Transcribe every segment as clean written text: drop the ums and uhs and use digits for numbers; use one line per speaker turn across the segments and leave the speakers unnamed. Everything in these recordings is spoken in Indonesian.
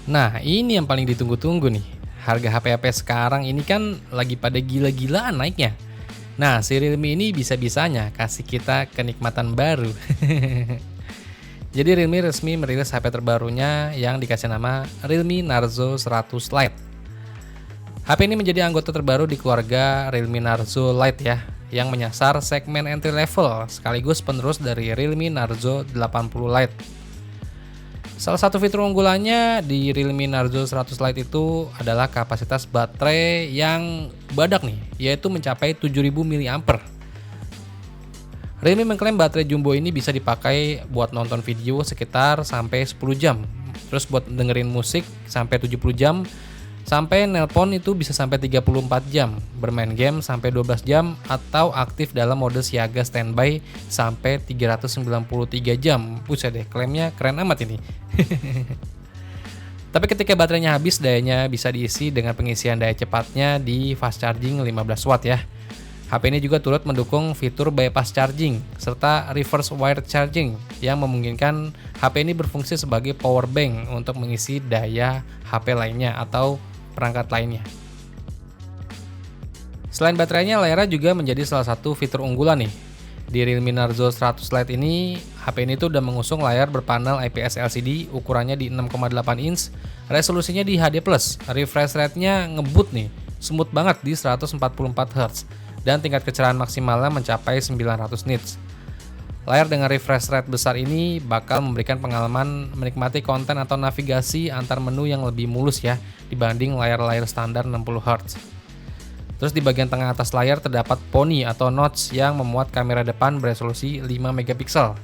Nah, ini yang paling ditunggu-tunggu nih. Harga HP-HP sekarang ini kan lagi pada gila-gilaan naiknya. Nah, si Realme ini bisa-bisanya kasih kita kenikmatan baru. Jadi Realme resmi merilis HP terbarunya yang dikasih nama Realme Narzo 100 Lite. HP ini menjadi anggota terbaru di keluarga Realme Narzo Lite ya, yang menyasar segmen entry level sekaligus penerus dari Realme Narzo 80 Lite. Salah satu fitur unggulannya di Realme Narzo 100 Lite itu adalah kapasitas baterai yang badak nih, yaitu mencapai 7000 mAh. Realme mengklaim baterai jumbo ini bisa dipakai buat nonton video sekitar sampai 10 jam. Terus buat dengerin musik sampai 70 jam, sampai nelpon itu bisa sampai 34 jam, bermain game sampai 12 jam, atau aktif dalam mode siaga standby sampai 393 jam. Buset deh, klaimnya keren amat ini. Tapi ketika baterainya habis, dayanya bisa diisi dengan pengisian daya cepatnya di fast charging 15 watt ya. HP ini juga turut mendukung fitur bypass charging serta reverse wired charging yang memungkinkan HP ini berfungsi sebagai power bank untuk mengisi daya HP lainnya atau perangkat lainnya. Selain baterainya, layarnya juga menjadi salah satu fitur unggulan nih. Di Realme Narzo 100 Lite ini, HP ini tuh udah mengusung layar berpanel IPS LCD, ukurannya di 6,8 inch, resolusinya di HD+, refresh rate-nya ngebut nih, smooth banget di 144 Hz, dan tingkat kecerahan maksimalnya mencapai 900 nits. Layar dengan refresh rate besar ini bakal memberikan pengalaman menikmati konten atau navigasi antar menu yang lebih mulus ya, dibanding layar-layar standar 60 Hz. Terus di bagian tengah atas layar terdapat poni atau notch yang memuat kamera depan beresolusi 5 megapiksel.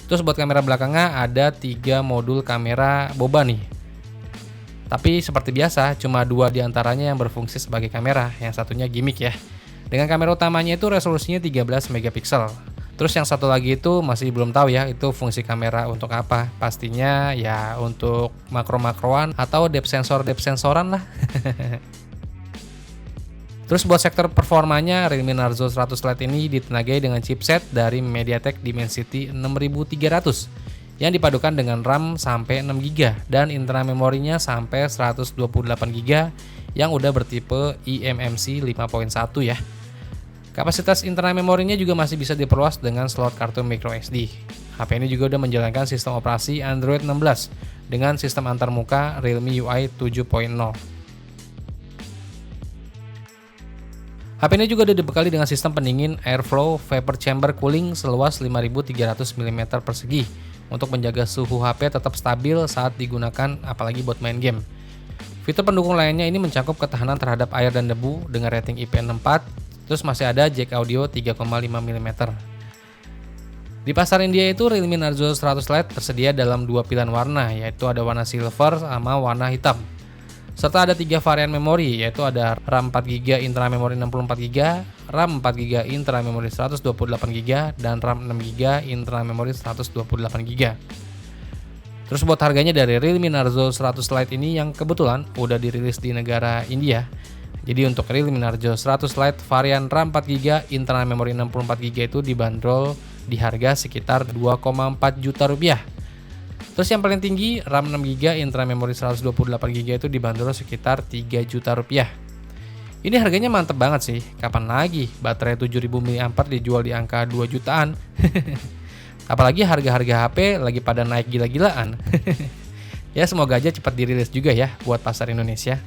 Terus buat kamera belakangnya ada 3 modul kamera boba nih. Tapi seperti biasa, cuma 2 diantaranya yang berfungsi sebagai kamera, yang satunya gimmick ya. Dengan kamera utamanya itu resolusinya 13 megapiksel. Terus yang satu lagi itu masih belum tahu ya, itu fungsi kamera untuk apa. Pastinya ya untuk makro-makroan atau depth sensoran lah. Terus buat sektor performanya, Realme Narzo 100 Lite ini ditenagai dengan chipset dari MediaTek Dimensity 6300 yang dipadukan dengan RAM sampai 6GB dan internal memorinya sampai 128GB yang udah bertipe eMMC 5.1 ya. Kapasitas internal memorinya juga masih bisa diperluas dengan slot kartu microSD. HP ini juga udah menjalankan sistem operasi Android 16 dengan sistem antarmuka Realme UI 7.0. HP ini juga udah dibekali dengan sistem pendingin Airflow Vapor Chamber Cooling seluas 5300 mm persegi untuk menjaga suhu HP tetap stabil saat digunakan apalagi buat main game. Fitur pendukung lainnya ini mencakup ketahanan terhadap air dan debu dengan rating IP64. Terus masih ada jack audio 3,5 mm. Di pasar India itu Realme Narzo 100 Lite tersedia dalam 2 pilihan warna, yaitu ada warna silver sama warna hitam. Serta ada 3 varian memori, yaitu ada RAM 4GB internal memori 64GB, RAM 4GB internal memori 128GB, dan RAM 6GB internal memori 128GB. Terus buat harganya dari Realme Narzo 100 Lite ini yang kebetulan udah dirilis di negara India. Jadi untuk Realme Narzo 100 Lite varian RAM 4GB internal memori 64GB itu dibanderol di harga sekitar 2,4 juta rupiah. Terus yang paling tinggi RAM 6GB internal memori 128GB itu dibanderol sekitar 3 juta rupiah. Ini harganya mantep banget sih. Kapan lagi baterai 7000 mAh dijual di angka 2 jutaan? Apalagi harga-harga HP lagi pada naik gila-gilaan. Ya semoga aja cepat dirilis juga ya buat pasar Indonesia.